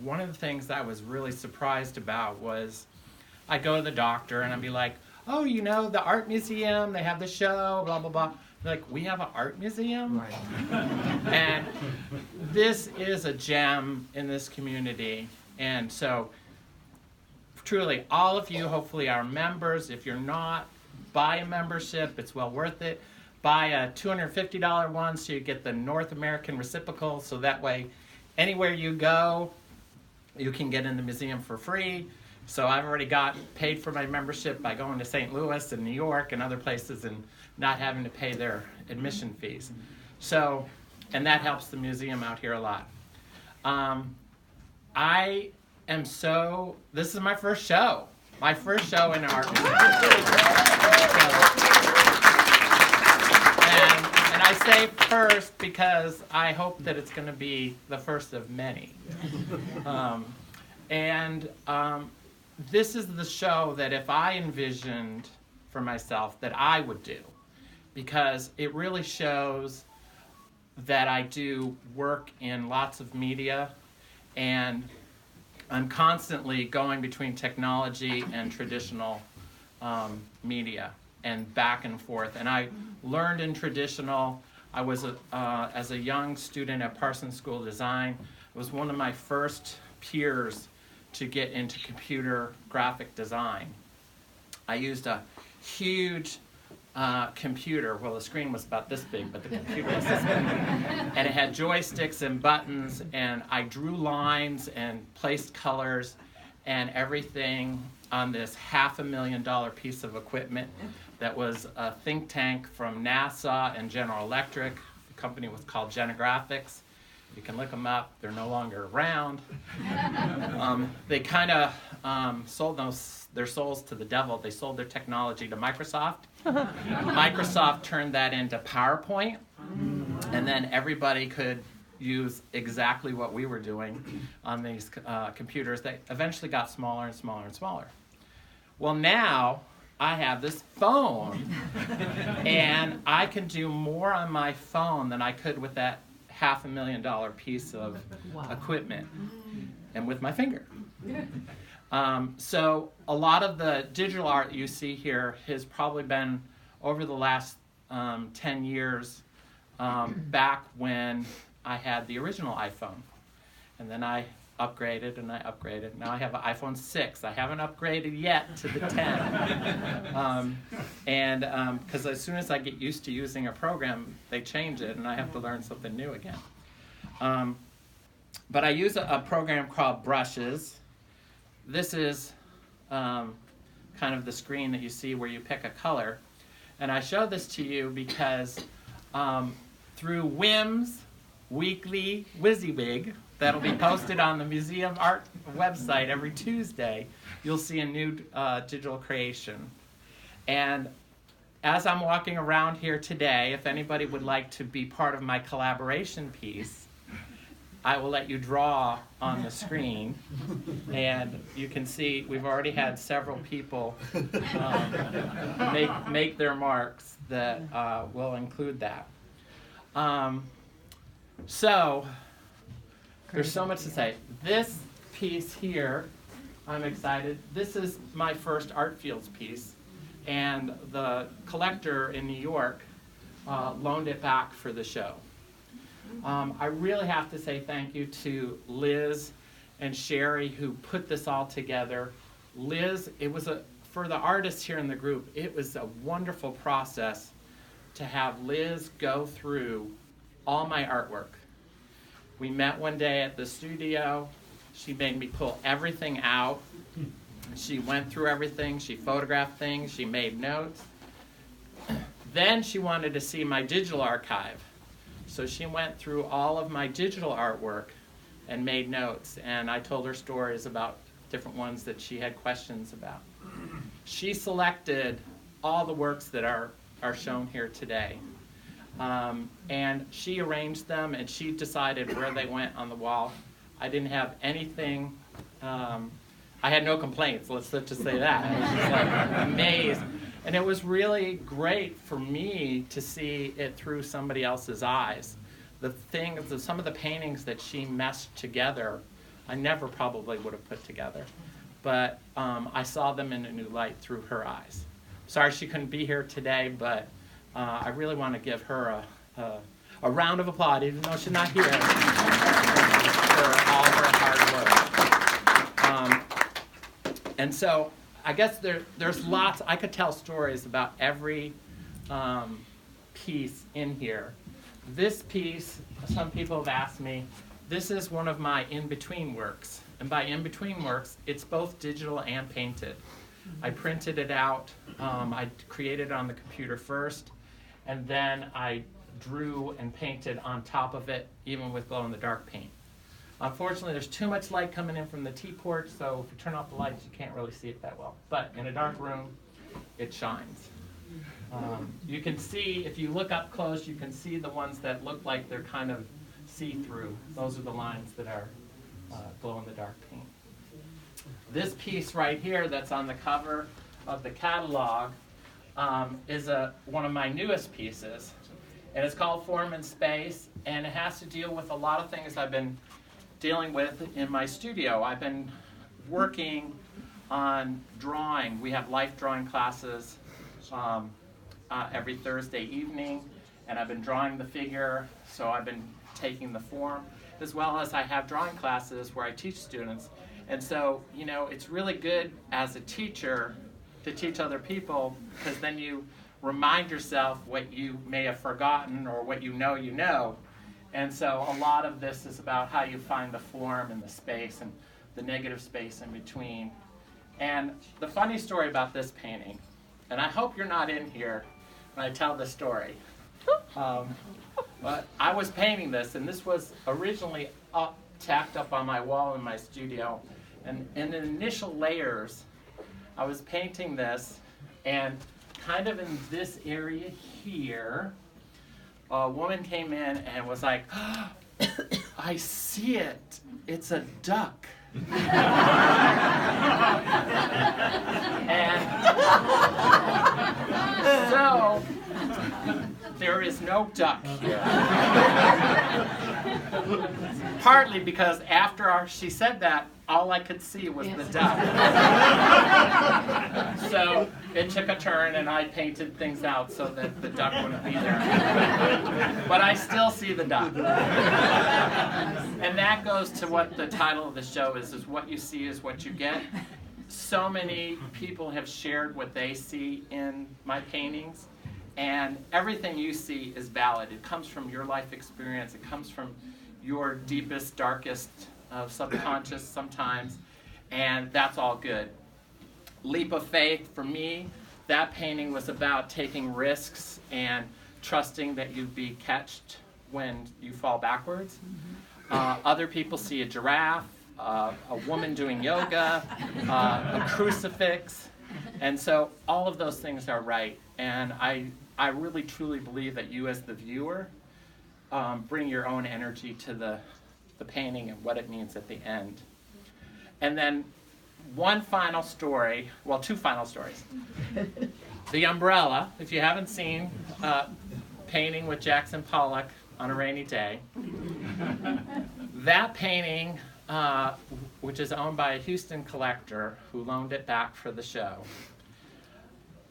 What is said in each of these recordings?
one of the things I was really surprised about was I go to the doctor and I'd be like, oh, you know, the art museum, they have the show, blah, blah, blah. They're like, we have an art museum? Right. And this is a gem in this community. And so, truly, all of you hopefully are members. If you're not, buy a membership. It's well worth it. Buy a $250 one so you get the North American reciprocal, so that way anywhere you go, you can get in the museum for free. So I've already got paid for my membership by going to St. Louis and New York and other places and not having to pay their admission fees. So, and that helps the museum out here a lot. I am this is my first show in an art museum. And I say first because I hope that it's going to be the first of many. This is the show that if I envisioned for myself that I would do, because it really shows that I do work in lots of media, and I'm constantly going between technology and traditional media and back and forth. And I learned in traditional. I was, as a young student at Parsons School of Design, it was one of my first peers to get into computer graphic design. I used a huge computer. Well, the screen was about this big, but the computer was this big. And it had joysticks and buttons, and I drew lines and placed colors and everything on this $500,000 piece of equipment that was a think tank from NASA and General Electric. The company was called Genographics. You can look them up. They're no longer around. They kind of sold their souls to the devil. They sold their technology to Microsoft. Microsoft turned that into PowerPoint, and then everybody could use exactly what we were doing on these computers. They eventually got smaller and smaller and smaller. Well, now I have this phone, and I can do more on my phone than I could with that $500,000 piece of equipment, and with my finger. So a lot of the digital art you see here has probably been over the last 10 years, back when I had the original iPhone. And then I upgraded and I upgraded. Now I have an iPhone 6. I haven't upgraded yet to the 10. Because as soon as I get used to using a program, they change it and I have to learn something new again. But I use a program called Brushes. This is kind of the screen that you see where you pick a color. And I show this to you because through WIM's weekly WYSIWYG, that'll be posted on the museum art website every Tuesday, you'll see a new digital creation. And as I'm walking around here today, if anybody would like to be part of my collaboration piece, I will let you draw on the screen, and you can see we've already had several people make their marks that will include that. So there's so much to say. This piece here, I'm excited. This is my first Art Fields piece, and the collector in New York loaned it back for the show. I really have to say thank you to Liz and Sherry who put this all together. Liz, for the artists here in the group, it was a wonderful process to have Liz go through all my artwork. We met one day at the studio. She made me pull everything out. She went through everything. She photographed things. She made notes. Then she wanted to see my digital archive. So she went through all of my digital artwork and made notes. And I told her stories about different ones that she had questions about. She selected all the works that are shown here today. And she arranged them, and she decided where they went on the wall. I didn't have anything. I had no complaints, let's just say that. I was just like amazed. And it was really great for me to see it through somebody else's eyes. Some of the paintings that she meshed together I never probably would have put together. But I saw them in a new light through her eyes. Sorry she couldn't be here today, but I really want to give her a round of applause, even though she's not here, for all of her hard work. And so I guess there's lots. I could tell stories about every piece in here. This piece, some people have asked me, this is one of my in-between works. And by in-between works, it's both digital and painted. I printed it out. I created it on the computer first, and then I drew and painted on top of it, even with glow-in-the-dark paint. Unfortunately, there's too much light coming in from the T-port, so if you turn off the lights, you can't really see it that well. But in a dark room, it shines. You can see, if you look up close, you can see the ones that look like they're kind of see-through. Those are the lines that are glow-in-the-dark paint. This piece right here that's on the cover of the catalog is one of my newest pieces. And it's called Form and Space, and it has to deal with a lot of things I've been dealing with in my studio. I've been working on drawing. We have life drawing classes every Thursday evening, and I've been drawing the figure, so I've been taking the form, as well as I have drawing classes where I teach students. And so, you know, it's really good as a teacher to teach other people, because then you remind yourself what you may have forgotten or what you know. And so a lot of this is about how you find the form and the space and the negative space in between. And the funny story about this painting, and I hope you're not in here when I tell this story, but I was painting this, and this was originally tacked up on my wall in my studio. And in the initial layers, I was painting this, and kind of in this area here, a woman came in and was like, oh, I see it. It's a duck. And so there is no duck here. Partly because after she said that, all I could see was the duck. So it took a turn, and I painted things out so that the duck wouldn't be there. But I still see the duck. And that goes to what the title of the show is what you see is what you get. So many people have shared what they see in my paintings, and everything you see is valid. It comes from your life experience. It comes from your deepest, darkest subconscious sometimes, and that's all good. Leap of faith, for me, that painting was about taking risks and trusting that you'd be catched when you fall backwards. Other people see a giraffe, a woman doing yoga, a crucifix, and so all of those things are right. And I really truly believe that you as the viewer bring your own energy to the painting and what it means at the end. And then one final story, well, two final stories. The umbrella, if you haven't seen Painting with Jackson Pollock on a Rainy Day, that painting, which is owned by a Houston collector who loaned it back for the show,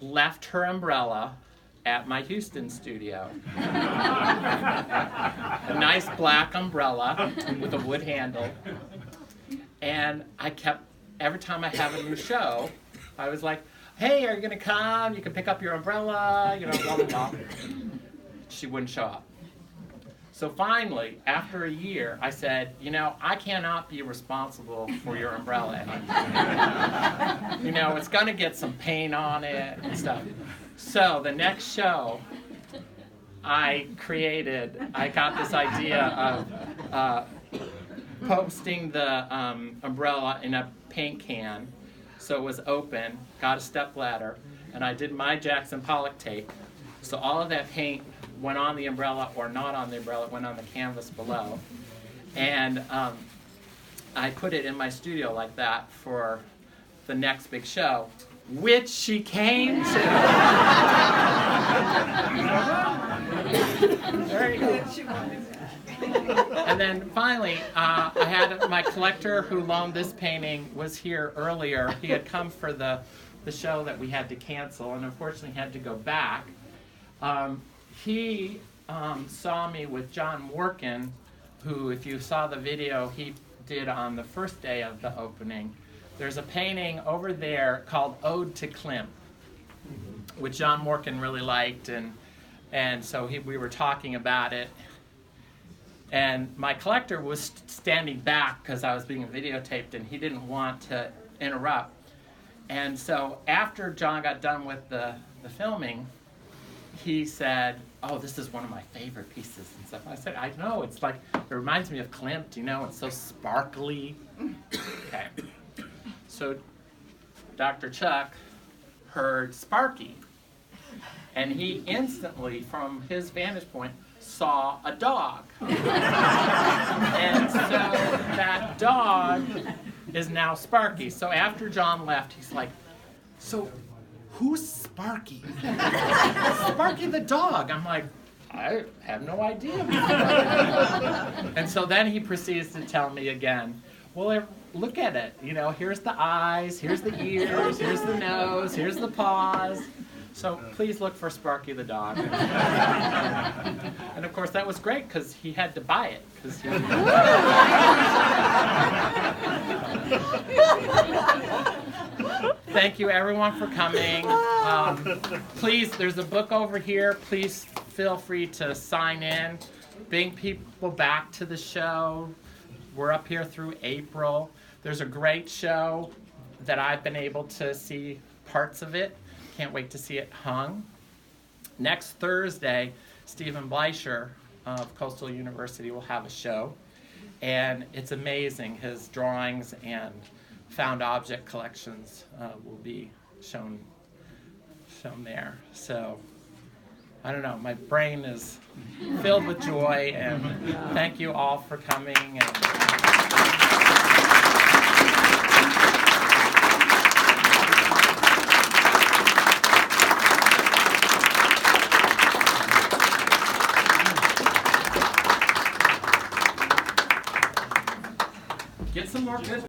left her umbrella at my Houston studio. A nice black umbrella with a wood handle. And I kept, every time I have a new show, I was like, hey, are you gonna come? You can pick up your umbrella, you know, blah, blah, blah. She wouldn't show up. So finally, after a year, I said, you know, I cannot be responsible for your umbrella anymore. You know, it's gonna get some paint on it and stuff. So the next show I got this idea of posting the umbrella in a paint can, so it was open, got a stepladder, and I did my Jackson Pollock tape. So all of that paint went on the umbrella, or not on the umbrella, it went on the canvas below. And I put it in my studio like that for the next big show, which she came to. There you go. And then finally, I had my collector who loaned this painting was here earlier. He had come for the show that we had to cancel, and unfortunately had to go back. He saw me with John Morkin, who, if you saw the video, he did on the first day of the opening. There's a painting over there called Ode to Klimt, which John Morkin really liked, and so we were talking about it. And my collector was standing back because I was being videotaped, and he didn't want to interrupt. And so after John got done with the filming, he said, "Oh, this is one of my favorite pieces," and stuff. I said, "I know, it's like, it reminds me of Klimt, you know, it's so sparkly." Okay. So Dr. Chuck heard Sparky, and he instantly, from his vantage point, saw a dog. And so that dog is now Sparky. So after John left, he's like, "So who's Sparky?" "Sparky the dog." I'm like, "I have no idea." And so then he proceeds to tell me again, "Well, look at it. You know, here's the eyes, here's the ears, here's the nose, here's the paws. So please look for Sparky the dog." And of course that was great because he had to buy it. Thank you everyone for coming. Please, there's a book over here. Please feel free to sign in. Bring people back to the show. We're up here through April. There's a great show that I've been able to see parts of it. Can't wait to see it hung. Next Thursday, Stephen Bleicher of Coastal University will have a show, and it's amazing. His drawings and found object collections will be shown there. So I don't know, my brain is filled with joy, and thank you all for coming. Get some more good